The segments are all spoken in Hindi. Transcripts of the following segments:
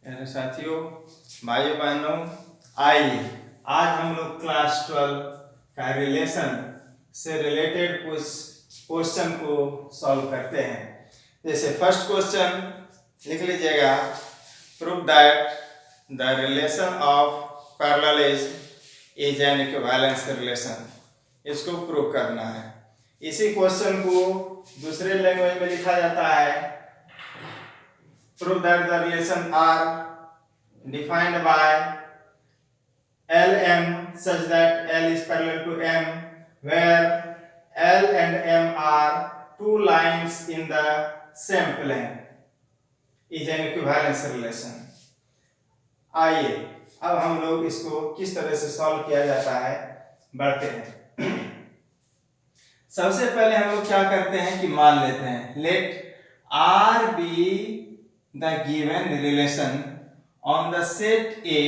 मेरे साथियों, भाइयों बहनों, आइए आज हम लोग क्लास 12 का रिलेशन से रिलेटेड कुछ क्वेश्चन को सॉल्व करते हैं। जैसे फर्स्ट क्वेश्चन लिख लीजिएगा, prove that the relation of parallelism is an equivalence relation. इसको प्रूव करना है। इसी क्वेश्चन को दूसरे लैंग्वेज में लिखा जाता है, prove that the relation are defined by Lm such that L is parallel to M, where L and M are two lines in the same plane, is an equivalence relation। आइए अब हम लोग इसको किस तरह से सॉल्व किया जाता है बढ़ते हैं। सबसे पहले हम लोग क्या करते हैं कि मान लेते हैं late R be the given relation on the set A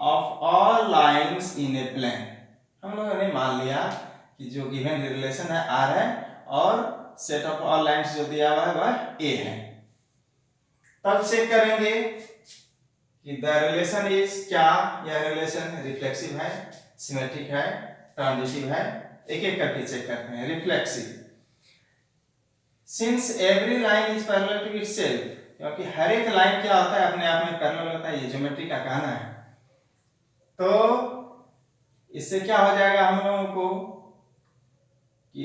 of all lines in a plane। हम लोगों ने मान लिया कि जो given relation है R है और set of all lines जो दिया हुआ है वह A है। तब चेक करेंगे कि the relation is क्या, यह relation रिफ्लेक्सिव है, सिमेट्रिक है, ट्रांजिटिव है। एक एक करके चेक करते हैं। Reflexive, since every line is parallel to itself, क्योंकि हर एक लाइन क्या होता है अपने आप में पैरेलल होता है, ये ज्योमेट्री का कहना है। तो इससे क्या हो जाएगा हम लोगों को कि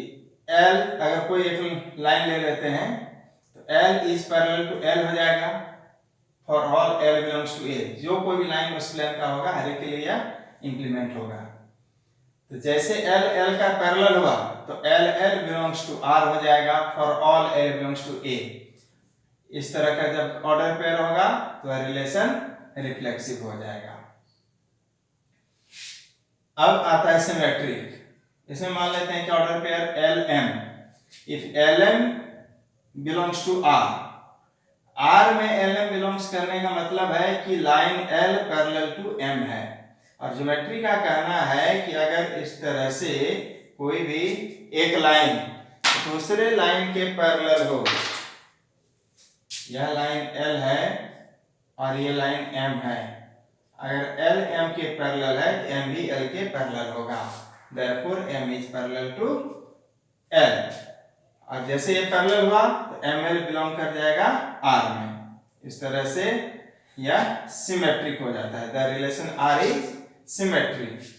L, अगर कोई एक लाइन ले लेते हैं तो L is parallel to L हो जाएगा for all L belongs to A। जो कोई भी लाइन उस प्लेन का होगा हर एक के लिए यह इंप्लीमेंट होगा। तो जैसे L L का पैरेलल हुआ तो L L belongs to R हो जाएगा for all L belongs to A। इस तरह का जब ऑर्डर पेयर होगा तो रिलेशन रिफ्लेक्सिव हो जाएगा। अब आता है सिमेट्रिक। इसमें मान लेते हैं कि order pair LM, if LM belongs to R में LM बिलोंग्स करने का मतलब है कि line L parallel to M है। और ज्योमेट्री का कहना है कि अगर इस तरह से कोई भी एक लाइन दूसरे लाइन के पैरेलल हो, यह लाइन L है और ये लाइन M है, अगर L M के पैरेलल है तो M भी L के पैरेलल होगा। Therefore M is parallel to L। और जैसे ये पैरेलल हुआ तो ML बिलोंग कर जाएगा R में। इस तरह से यह सिमेट्रिक हो जाता है। The relation R is symmetric।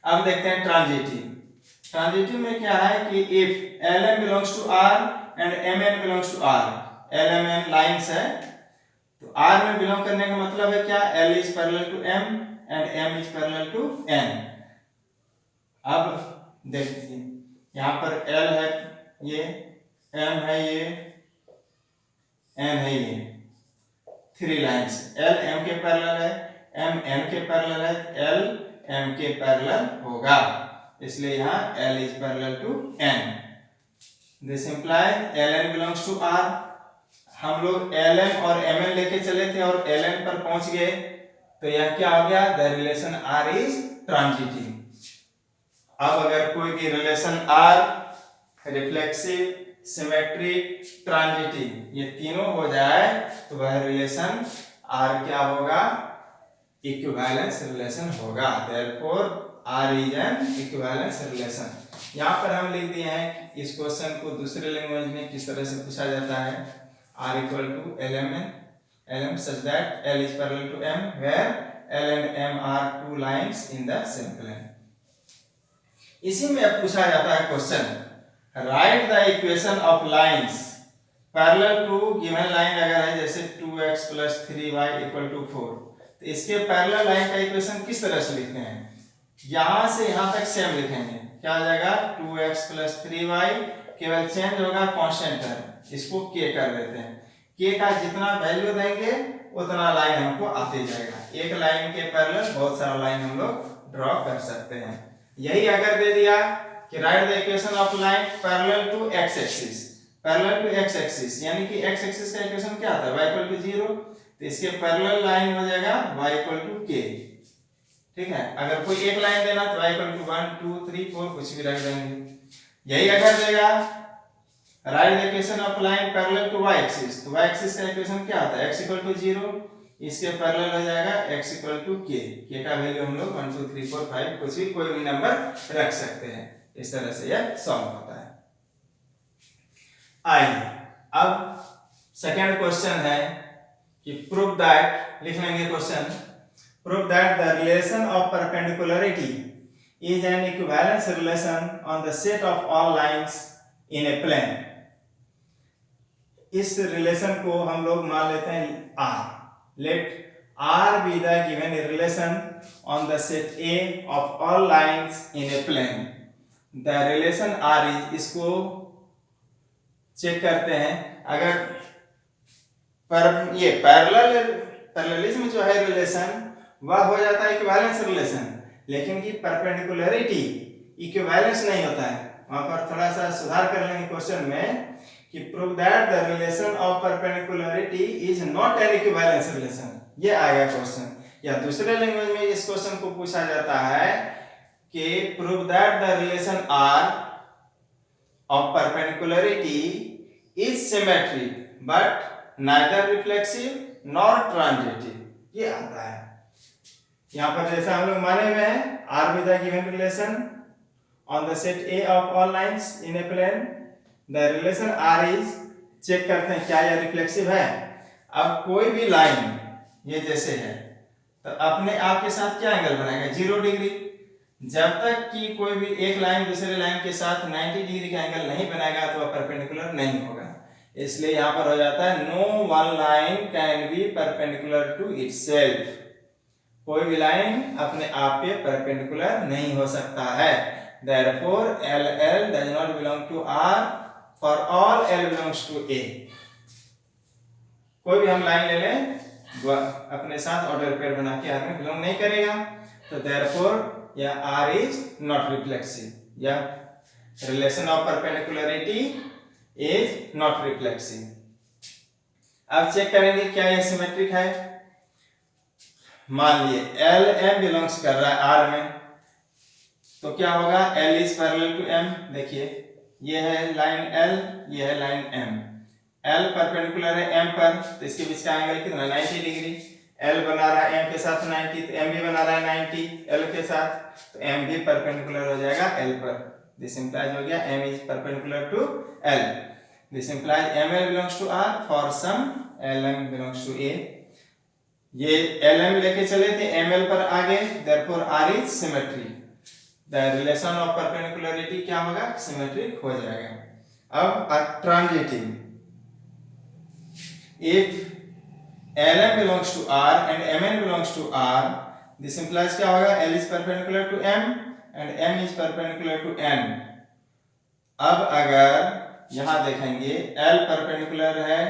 अब देखते हैं ट्रांजिटिव। ट्रांजिटिव में क्या है कि if LM belongs to R and MN belongs to R, LMN lines है तो R में बिलोंग करने का मतलब है क्या, L is parallel to M and M is parallel to N। अब देखिए यहाँ पर L है, ये M है, ये N है, ये थ्री लाइंस। L M के पैरेलल है, M N के पैरेलल है, L M के पैरेलल होगा, इसलिए यहाँ L is parallel to N। This implies Ln belongs to R। हम लोग Lm और Mn लेके चले थे और Ln पर पहुंच गए तो यह क्या हो गया, the relation R is transitive. अब अगर कोई भी relation R reflexive, symmetric, transitive ये तीनों हो जाए तो वह रिलेशन R क्या होगा, इक्विवेलेंस रिलेशन होगा। Therefore R is an equivalence relation। यहाँ पर हम लिख दिए हैं इस क्वेश्चन को दूसरे लैंग्वेज में किस तरह से पूछा जाता है। R equal to LM such that L is parallel to M, where L and M are two lines in the same plane। इसी में अब पूछा जाता है question, write the equation of lines parallel to given line अगर है जैसे 2x + 3y = 4, तो इसके पैरेलल लाइन का इक्वेशन किस तरह से लिखते हैं। यहां से यहां तक सेम लिखेंगे, क्या आ जाएगा 2x + 3y, केवल चेंज होगा कांस्टेंट टर्म, इसको k कर देते हैं। k का जितना वैल्यू देंगे उतना लाइन हमको आते जाएगा। एक लाइन के पैरेलल बहुत सारा लाइन हम लोग ड्रॉ कर सकते हैं। यही अगर दे दिया कि write the equation of line parallel to x axis, parallel to x axis यानी कि x एक्सिस का इक्वेशन क्या आता है, y = 0, तो इसके पैरेलल लाइन हो जाएगा y = k। ठीक है, अगर कोई एक लाइन देना तो y = 1 2 3 4 कुछ भी रख देंगे। यही अगर देगा write the equation of line parallel to y axis, तो y एक्सिस का इक्वेशन क्या आता है, x = 0, इसके पैरेलल हो जाएगा x इक्वल टू के का वैल्यू हम लोग 1 2 3 4 5 कुछ भी कोई भी नंबर रख सकते हैं। इस तरह से यह सॉल्व होता है। आइए अब सेकंड क्वेश्चन है कि प्रूव दैट, लिख लेंगे question, prove that the relation of perpendicularity is an equivalence relation on the set of all lines in a plane. इस रिलेशन को हम लोग मान लेते हैं R। Let R be the given relation on the set A of all lines in a plane. The relation R is, इसको चेक करते हैं। अगर ये पैरेललिज्म जो है रिलेशन वह हो जाता है इक्विवेलेंस रिलेशन, लेकिन कि परपेंडिकुलरिटी इक्विवेलेंस नहीं होता है। वहां पर थोड़ा सा सुधार कर लेंगे क्वेश्चन में कि prove that the relation of perpendicularity is not an equivalence relation, ये आएगा क्वेश्चन। या दूसरे लैंग्वेज में इस क्वेश्चन को पूछा जाता है कि prove that the relation R of perpendicularity is symmetric but neither reflexive nor transitive, ये आता है। यहाँ पर जैसा हम लोग माने हुए हैं R with the given relation on the set A of all lines in a plane, the relation R is, check करते हैं क्या यह रिफ्लेक्सिव है। अब कोई भी लाइन ये जैसे है तो अपने आप के साथ क्या एंगल बनाएगा, 0 डिग्री। जब तक कि कोई भी एक लाइन दूसरे लाइन के साथ 90 डिग्री का एंगल नहीं बनाएगा तो वह परपेंडिकुलर नहीं होगा। इसलिए यहाँ पर हो जाता है no one line can be perpendicular to itself, कोई भी लाइन अपने आप पे परपेंडिकुलर नहीं हो सकता है। Therefore LL does not belong to R for all L belongs to A। कोई भी हम लाइन ले लें वह अपने साथ ऑर्डर पेयर बना के R में बिलोंग नहीं करेगा, तो therefore यह R is not reflexive, या relation of perpendicularity is not reflexive. अब चेक करेंगे क्या यह सिमेट्रिक है। मान लिए L M बिलोंग्स कर रहा है R में, तो क्या होगा, L is parallel to M। देखिए ये है लाइन L, ये है लाइन M। L परपेंडिकुलर है M पर, तो इसके बीच का एंगल कितना, 90 डिग्री। L बना रहा है M के साथ 90, तो M भी बना रहा है 90 L के साथ, तो M भी परपेंडिकुलर हो जाएगा L पर। दिस इंप्लाइज हो गया M is perpendicular to L। This implies ML belongs to R for some LM belongs to A। ये LM लेके चले थे ML पर आगे, therefore R is symmetric। The relation of perpendicularity क्या होगा, सिमेट्रिक हो जाएगा। अब transitive, if LM belongs to R and MN belongs to R, this implies क्या होगा, L is perpendicular to M and M is perpendicular to N। अब अगर यहां देखेंगे L परपेंडिकुलर है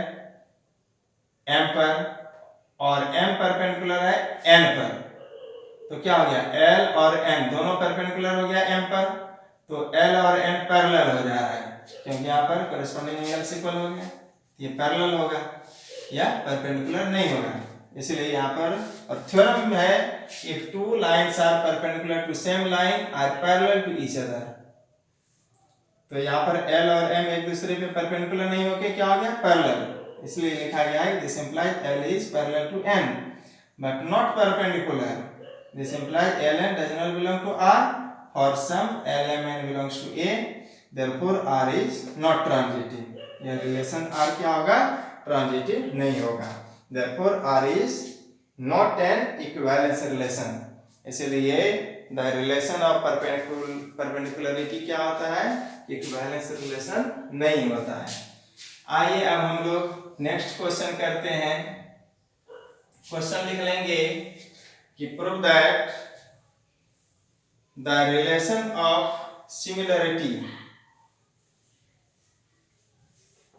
M पर और M परपेंडिकुलर है N पर, तो क्या हो गया, L और N दोनों परपेंडिकुलर हो गया M पर, तो L और N पैरेलल हो जा रहा है, क्योंकि यहाँ पर करस्पॉन्डिंग एंगल इक्वल हो गया, ये पैरेलल होगा या परपेंडिकुलर नहीं होगा। इसलिए यहाँ पर, और थ्योरम है if two lines are perpendicular to same line are parallel to each other, तो यहाँ पर L और M एक दूसरे पे परपेंडिकुलर नहीं होके क्या हो गया, पैरेलल। इसलिए लिखा गया है this implies L is parallel to M but not perpendicular. This implies Ln does not belong to R for some Lmn belongs to A, therefore R is not transitive। यह रिलेशन R क्या होगा, ट्रांजिटिव नहीं होगा, therefore R is not an equivalence relation। इसलिए the relation of perpendicularity क्या होता है, equivalence relation नहीं होता है। आइए अब हम लोग नेक्स्ट क्वेश्चन करते हैं। क्वेश्चन लिख लेंगे कि prove that the relation of similarity,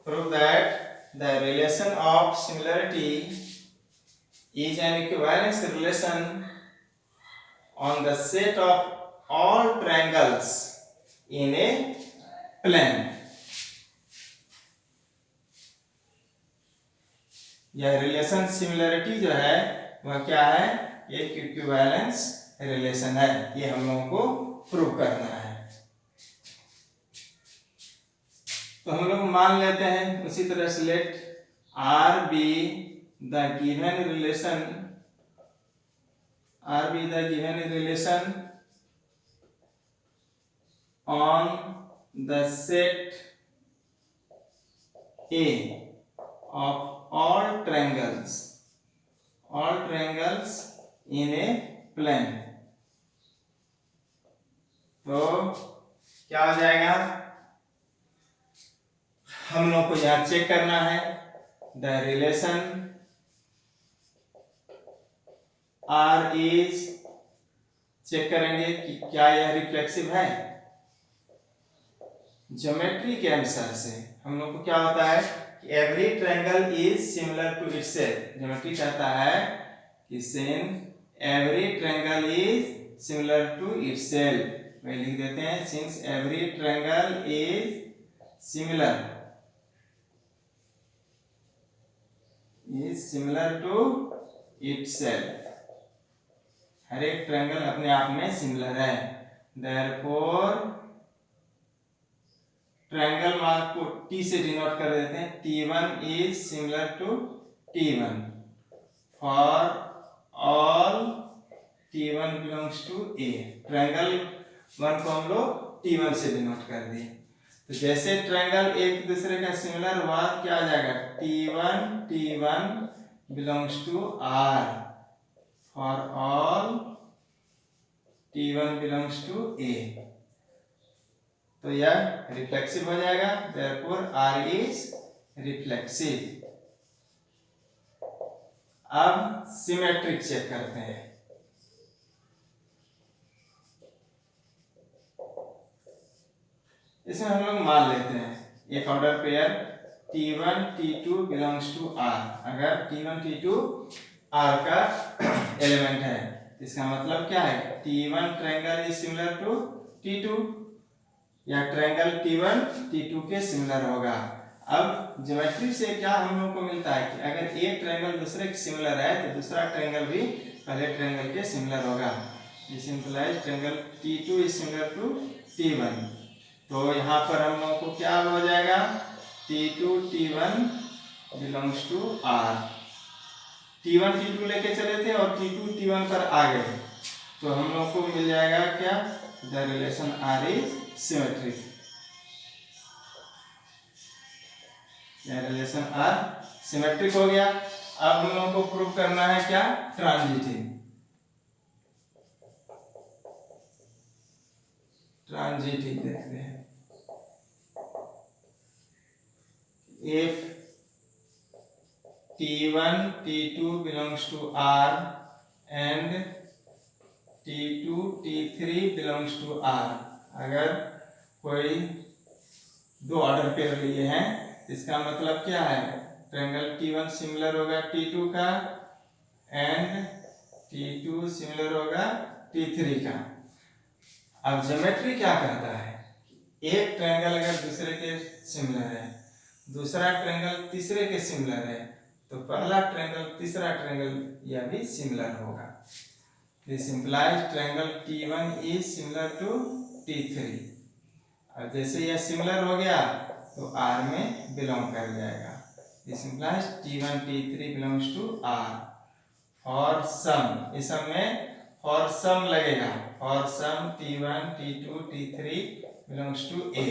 prove that the relation of similarity is an equivalence relation on the set of all triangles in a plane। यह रिलेशन सिमिलरिटी जो है वह क्या है, एक इक्विवेलेंस रिलेशन है, ये हम लोगों को प्रूव करना है। तो हम लोग मान लेते हैं उसी तरह से late R be the given relation on the set A of all triangles in a plane। तो क्या हो जाएगा, हम लोग को यहाँ चेक करना है the relation R is, check करेंगे कि क्या यह रिफ्लेक्सिव है। ज्योमेट्री के अनुसार से हम लोग को क्या होता है कि every triangle is similar to itself. Geometry कहता है कि every triangle is similar to itself. वही लिख देते हैं, since every triangle is similar to itself. हर एक ट्रायंगल अपने आप में सिमिलर है। देयरफॉर ट्रायंगल मार्क को T से डिनोट कर देते हैं। T1 is similar to T1 for all T1 belongs to A। Triangle 1 को हम लोग T1 से डिनोट कर दिए। तो जैसे ट्रायंगल एक दूसरे का सिमिलर हुआ, क्या आ जाएगा, T1 belongs to R for all T1 belongs to A। तो यह रिफ्लेक्सिव हो जाएगा। Therefore R is reflexive. अब सिमेट्रिक चेक करते हैं। इसमें हम लोग मान लेते हैं एक order pair T1 T2 belongs to R। अगर T1 T2 R का एलिमेंट है, इसका मतलब क्या है, T1 triangle is similar to T2 या ट्रायंगल T1 T2 के सिमिलर होगा। अब ज्योमेट्री से क्या हम लोग को मिलता है कि अगर एक ट्रायंगल दूसरे के सिमिलर है तो दूसरा ट्रायंगल भी पहले ट्रायंगल के सिमिलर होगा। This implies triangle T2 is similar to T1। तो यहाँ पर हम लोग को क्या हो जाएगा, T2 T1 belongs to R। T1 T2 लेके चले थे और T2 T1 पर आ गए, तो हम लोग को मिल जाएगा क्या, the relation R is symmetric. यह रिलेशन R सिमेट्रिक हो गया। अब हम लोगों को प्रूव करना है क्या, ट्रांजिटिव। देखते हैं। If T1 T2 belongs to R and T2 T3 belongs to R, अगर कोई दो ऑर्डर पेयर लिए हैं, इसका मतलब क्या है, ट्रायंगल T1 सिमिलर होगा T2 का एंड T2 सिमिलर होगा T3 का। अब ज्योमेट्री क्या कहता है, एक ट्रायंगल अगर दूसरे के सिमिलर है, दूसरा ट्रायंगल तीसरे के सिमिलर है, तो पहला ट्रायंगल तीसरा ट्रायंगल यह भी सिमिलर होगा। This implies triangle T1 is similar to T3। अब जैसे यह सिमिलर हो गया तो R में बिलोंग कर जाएगा। This implies T1 T3 belongs to R for some. इस सम में फॉर सम लगेगा, for some T1 T2 T3 belongs to A।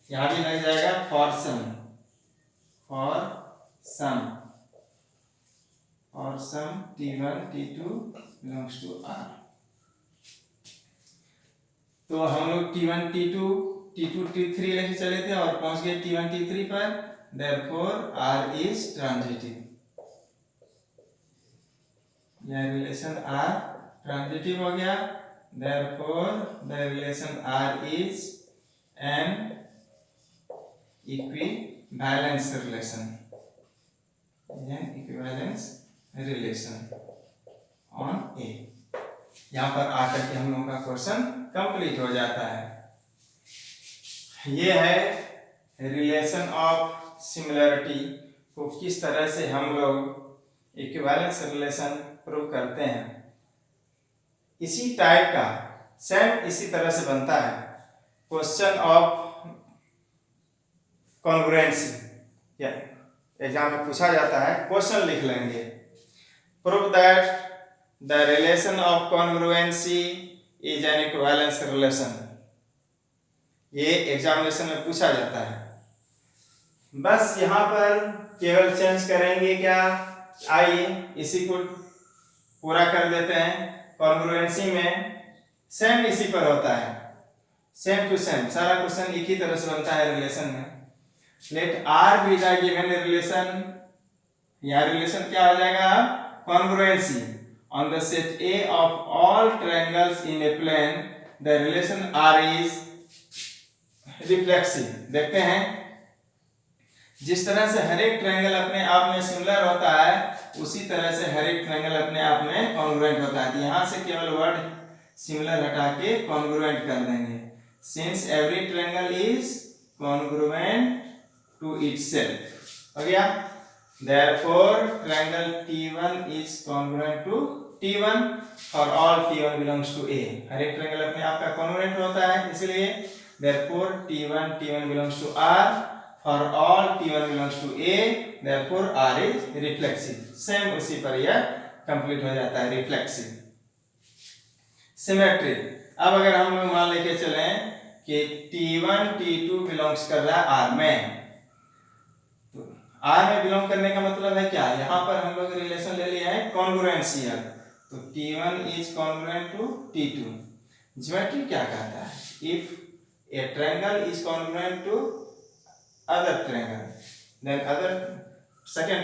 यहाँ भी लग जाएगा for some T1 T2 belongs to R। तो हम लोग T1 T2 T3 लेके चले थे और पहुंच गए T1 T3 पर। Therefore R is transitive. यह रिलेशन R ट्रांजिटिव हो गया। Therefore the relation R is an equivalence relation on A। यहाँ पर आकर के हम लोगों का क्वेश्चन कंप्लीट हो जाता है। ये है रिलेशन ऑफ सिमिलरिटी को किस तरह से हम लोग इक्विवेलेंस रिलेशन प्रूव करते हैं। इसी टाइप का सेम इसी तरह से बनता है क्वेश्चन ऑफ कॉन्ग्रुएंसी। एग्जाम में पूछा जाता है, क्वेश्चन लिख लेंगे। Prove that the relation of congruency is an equivalence relation. ये एग्जामिनेशन में पूछा जाता है। बस यहाँ पर केवल चेंज करेंगे क्या, आइए इसी को पूरा कर देते हैं। कॉन्ग्रुएंसी में सेम इसी पर होता है, सेम टू सेम सारा क्वेश्चन एक ही तरह से बनता है रिलेशन में। Let R be the given relation, यहाँ रिलेशन क्या हो जाएगा, congruency on the set A of all triangles in a plane the relation R is reflexive. देखते हैं, जिस तरह से हर एक ट्रायंगल अपने आप में सिमिलर होता है, उसी तरह से हर एक ट्रायंगल अपने आप में कॉन्ग्रुएंट होता है। यहाँ से केवल वर्ड सिमिलर हटा के कॉन्ग्रुएंट कर देंगे। Since every triangle is congruent to itself, हो गया। Therefore, triangle T1 is congruent to T1 for all T1 belongs to A। हर एक ट्रायंगल अपने आप का कॉन्ग्रुएंट होता है, इसलिए therefore T1 belongs to R for all T1 belongs to A, therefore R is reflexive। Same उसी पर यह कंप्लीट हो जाता है, रिफ्लेक्सिव। सिमेट्री, अब अगर हम लोग मान लेके चलें कि T1 T2 बिलोंग्स कर रहा है R में, आर में बिलोंग करने का मतलब है क्या, यहाँ पर हम लोग रिलेशन ले लिया है कॉन्ग्रुएंशियल, तो T1 is congruent to T2। Geometry क्या कहता है, if a triangle is congruent to other triangle then second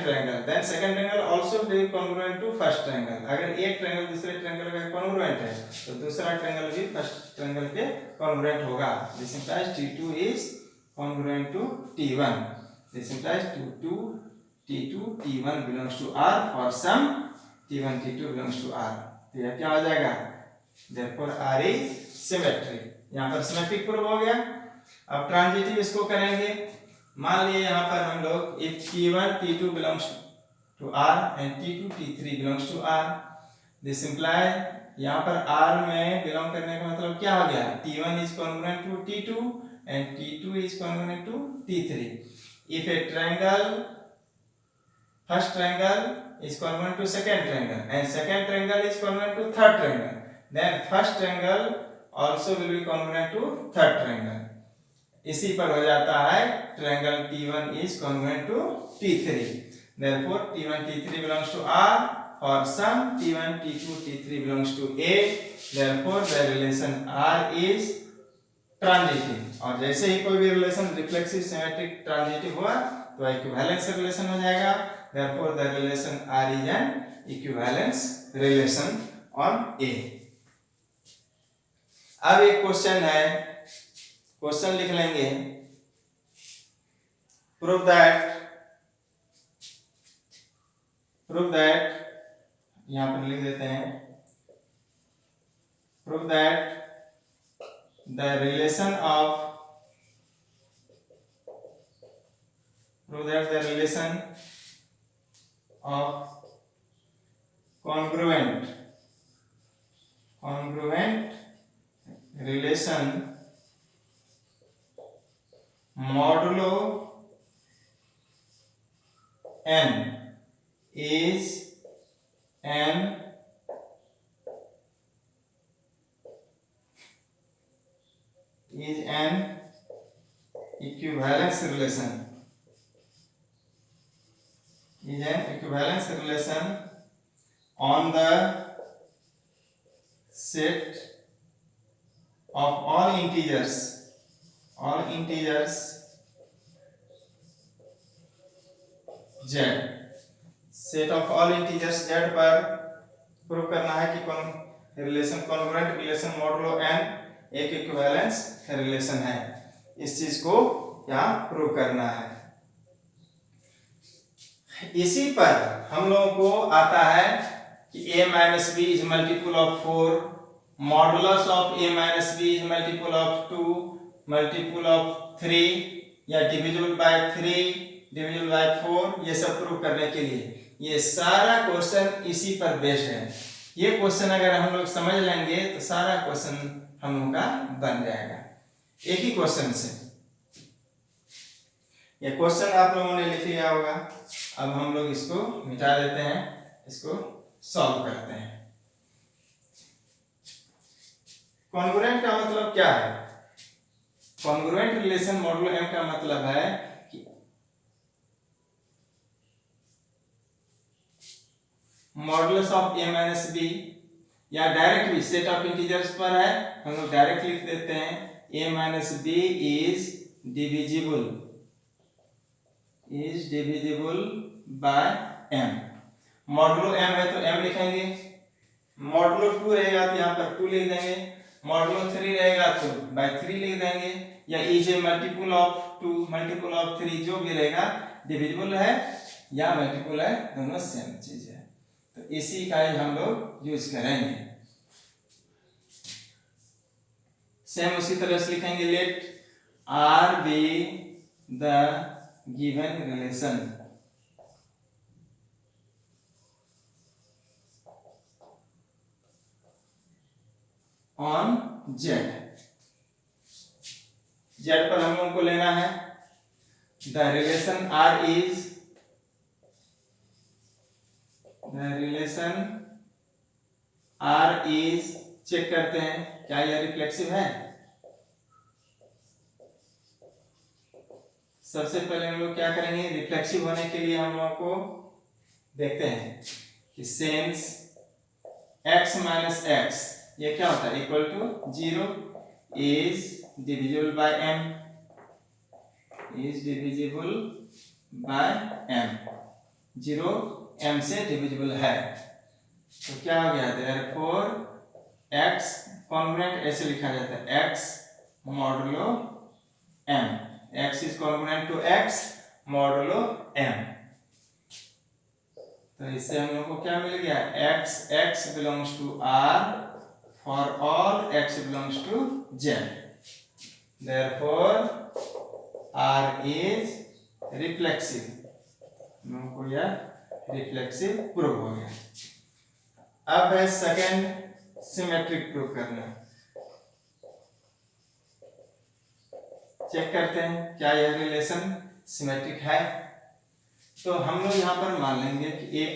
triangle also be congruent to first triangle. अगर एक ट्रायंगल दूसरे ट्रायंगल का कॉन्ग्रुएंट है, तो दूसरा ट्रायंगल भी फर्स्ट ट्रायंगल के कॉन्ग्रुएंट होगा। This implies T2 is congruent to T1। This implies T2 T1 belongs to R for some T1 T2 belongs to R। तो यह क्या हो जाएगा, therefore R is symmetry। यहाँ पर सिमेट्रिक प्रूव हो गया। अब ट्रांजिटिव इसको करेंगे। मान लिए यहाँ पर हम लोग if T1 T2 belongs to R and T2 T3 belongs to R, this implies यहाँ पर R में बिलोंग करने का मतलब क्या हो गया, T1 is congruent to T2 and T2 is congruent to T3। If a triangle, first triangle is congruent to second triangle and second triangle is congruent to third triangle, then first triangle also will be congruent to third triangle। इसी पर हो जाता है triangle T1 is congruent to T3। Therefore T1 T3 belongs to R or some T1 T2 T3 belongs to A। Therefore the relation R is transitive. और जैसे ही कोई भी रिलेशन रिफ्लेक्सिव, सिमेट्रिक, ट्रांजिटिव हुआ तो इक्विवेलेंस रिलेशन हो जाएगा। Therefore the relation R is an equivalence relation on A। अब एक क्वेश्चन है, क्वेश्चन लिख लेंगे। प्रूव दैट यहां पर लिख देते हैं, prove that the relation of congruent relation modulo n is an equivalence relation, on the set of all integers z। Set of all integers z पर प्रूव करना है कि कौन relation congruent relation modulo n एक इक्विवेलेंस रिलेशन है। इस चीज को यहाँ प्रूव करना है। इसी पर हम लोगों को आता है कि a minus B is multiple of 4, modulus of a minus B is multiple of 2, multiple of 3 या डिविजिबल बाय 3, डिविजिबल बाय 4, ये सब प्रूव करने के लिए ये सारा क्वेश्चन इसी पर बेस्ड है। ये क्वेश्चन अगर हम लोग समझ लेंगे तो सारा क्वेश्चन हम लोग का बन जाएगा एक ही क्वेश्चन से। ये क्वेश्चन आप लोगों ने लिख लिया होगा। अब हम लोग इसको मिटा देते हैं, इसको सॉल्व करते हैं। कॉन्ग्रुएंट का मतलब क्या है? कॉन्ग्रुएंट रिलेशन मॉडुलो एम का मतलब है कि modulus of A minus B, या डायरेक्ट भी सेट ऑफ इंटीजर्स पर है, हम लोग डायरेक्ट लिख देते हैं A minus B is divisible by M. Modulo M है तो एम लिखेंगे, मॉडुलो 2 रहेगा तो यहाँ पर 2 लिख देंगे, मॉडुलो 3 रहेगा तो बाय 3 लिख देंगे, या is a multiple of 2 multiple of 3 जो भी रहेगा, डिविजिबल है या मल्टीपल है, दोनों सेम चीज है। तो इसी का ही हम लोग यूज करेंगे। सेम उसी तरह से लिखेंगे, let R be the given relation on Z. Z पर हम लोगों को लेना है the relation R is, the relation R is, check करते हैं क्या यह रिफ्लेक्सिव है। सबसे पहले हम लोग क्या करेंगे, रिफ्लेक्सिव होने के लिए हम लोगों को देखते हैं कि सेंस x माइनस एक्स ये क्या होता है, equal to 0 is divisible by m, is divisible by m, 0 m से डिविजिबल है। तो क्या हो गया, देयरफॉर x कॉन्ग्रुएंट ऐसे लिखा जाता है x modulo m, x is congruent to x modulo m। तो इससे हम लोग को क्या मिल गया, x belongs to r for all x belongs to z, therefore r is reflexive, हम लोग को यह रिफ्लेक्सिव प्रूव हो गया। अब है सेकंड सिमेट्रिक प्रूव करना। चेक करते हैं क्या यह रिलेशन सिमेट्रिक है। तो हम लोग यहाँ पर मान लेंगे कि एक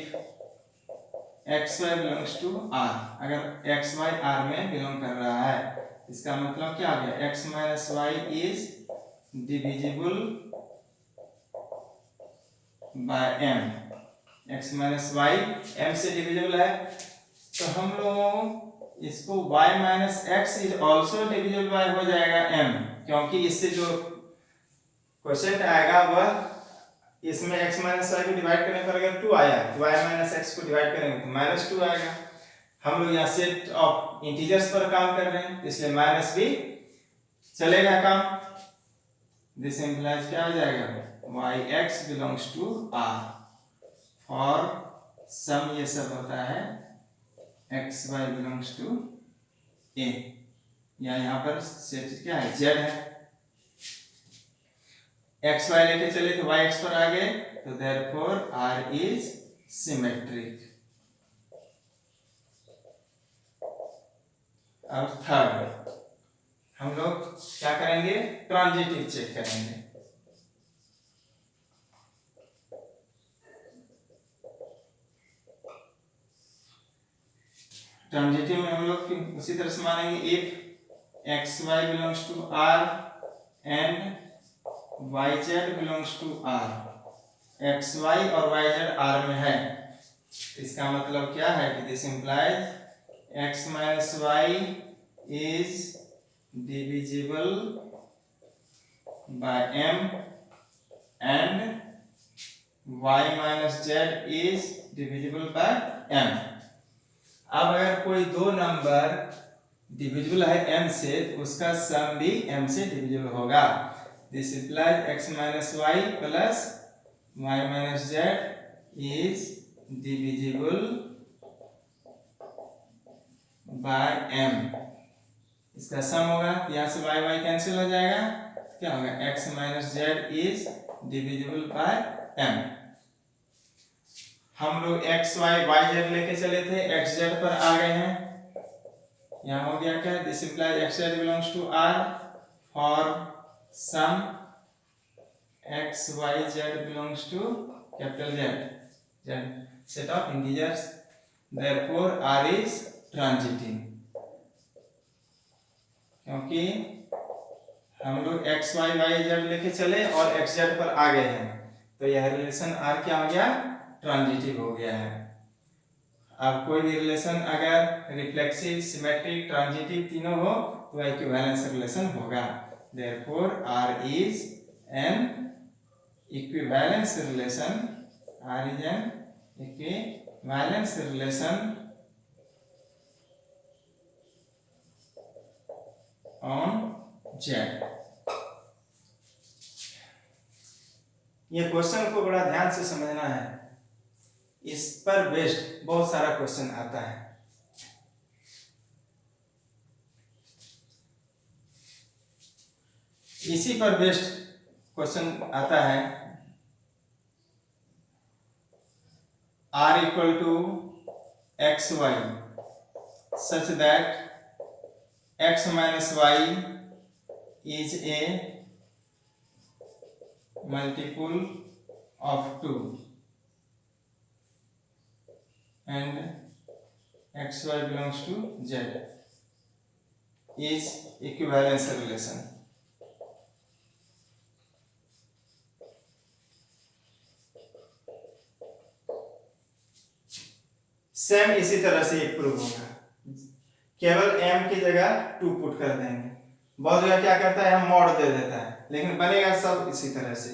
x y belongs to R, अगर एक्स वाई आर में बिलोंग कर रहा है, इसका मतलब क्या हो गया, x minus y is divisible by m, x minus y m से डिविजिबल है, तो हम लोग इसको y minus x is also divisible by हो जाएगा m, क्योंकि इससे जो क्वेश्चन आएगा वह इसमें x माइनस वाई को डिवाइड करने पर अगर 2 आया तो y माइनस एक्स को डिवाइड करेंगे तो माइनस 2 आएगा। हम लोग यहाँ सेट ऑफ इंटीजर्स पर काम कर रहे हैं, इसलिए माइनस भी चलेगा काम। दिस इंप्लाइज क्या हो जाएगा, y x belongs to r for some, ये सब होता है x y belongs to A, या यहाँ पर सेट क्या है, जेड है, एक्स वाई लेके चले तो वाई एक्स पर आ गए, तो देयरफॉर आर इज सिमेट्रिक। अब थर्ड हम लोग क्या करेंगे, ट्रांजिटिव चेक करेंगे। ट्रांजिटिव में हम लोग उसी तरह से मानेंगे, if x y belongs to R and y z belongs to R, x y और वाई जेड आर में है, इसका मतलब क्या है कि this implies x minus y is divisible by m and y minus z is divisible by m. अब अगर कोई दो नंबर डिविजिबल है m से, तो उसका सम भी m से डिविजिबल होगा। This implies x minus y plus y minus z is divisible by m, इसका सम होगा, यहाँ से y y कैंसिल हो जाएगा, क्या होगा, x minus z is divisible by m। हम लोग एक्स वाई वाई जेड लेके चले थे, एक्स जेड पर आ गए हैं, यहाँ हो गया क्या, this implies x z belongs to R for some x y z belongs to capital Z set of integers, therefore R is transitive. क्योंकि हम लोग एक्स वाई वाई जेड लेके चले और एक्स जेड पर आ गए हैं, तो यह रिलेशन आर क्या हो गया, ट्रांजिटिव हो गया है। अब कोई भी रिलेशन अगर रिफ्लेक्सिव, सिमेट्रिक, ट्रांजिटिव तीनों हो तो इक्विवेलेंस रिलेशन होगा। Therefore R is an equivalence relation, R is an equivalence relation on Z. ये क्वेश्चन को बड़ा ध्यान से समझना है, इस पर बेस्ड बहुत सारा क्वेश्चन आता है। इसी पर बेस्ड क्वेश्चन आता है, R equal to x y such that x minus y is a multiple of 2 and xy belongs to z is equivalence relation। Same इसी तरह से एक प्रूव होगा, केवल m की जगह 2 पुट कर देंगे। बहुत जगह क्या करता है, हम मॉड दे देता है, लेकिन बनेगा सब इसी तरह से।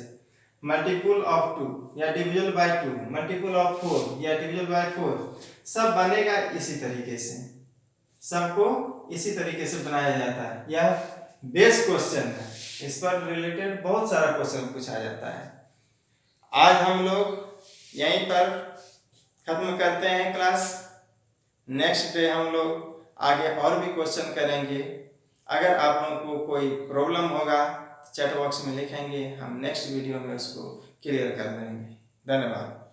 मल्टीपल ऑफ 2 या डिविजन बाय 2, मल्टीपल ऑफ 4 या डिविजन बाय 4, सब बनेगा इसी तरीके से, सबको इसी तरीके से बनाया जाता है। यह बेस क्वेश्चन है, इस पर रिलेटेड बहुत सारा क्वेश्चन पूछा जाता है। आज हम लोग यहीं पर खत्म करते हैं क्लास। नेक्स्ट डे हम लोग आगे और भी क्वेश्चन करेंगे। अगर आप लोगों को कोई प्रॉब्लम होगा चैट बॉक्स में लिखेंगे, हम नेक्स्ट वीडियो में उसको क्लियर कर देंगे। धन्यवाद।